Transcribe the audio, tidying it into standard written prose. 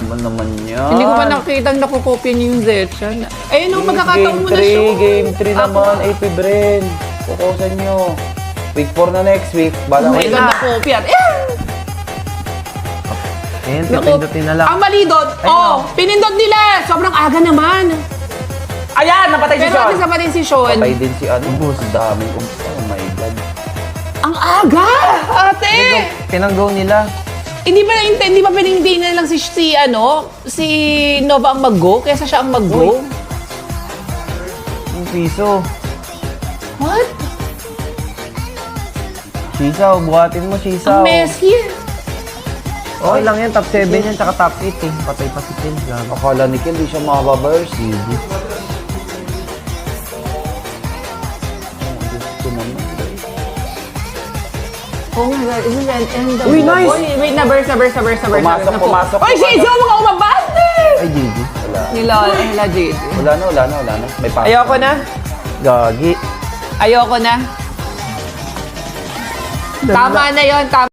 Ano naman yan? Hindi ko pa nakikita nakukopya niyo yung Zetchan. Ayun nung magkakataon mo na Game siya. 3, Game 3 naman. AP Bren. Kukusan nyo. Week 4 na next week. Bala Oh my ko God, nakopya. Ayan, pipindutin na lang. Ang mali doon, pinindot nila. Sobrang aga naman. Ayan! Napatay si Pero Sean! ano sa pa rin si Sean? Patay din si ano. Ang daming oh my God. Ang aga! Ate! Tinanggaw nila. Hindi ba pwedeng hindi na lang si Nova ang mag-go kaysa siya ang mag-go? Yung piso. What? Sisaw, buhatin mo, sisaw. Ang messy. Okay lang yan, top 7 yan, tsaka top 8 eh. Patay pa si Ken. Grabe. Akala ni Kel, di siya makababarsi. Oh my God, isn't that end of Uy, the- nice! Uy, wait na, burst. Pumasok. Uy, si Joe, mga umabante! Ay, GG. Nila JD. Wala na. May pasok. Ayoko na. Gagi. Ayoko na. Tama na yon.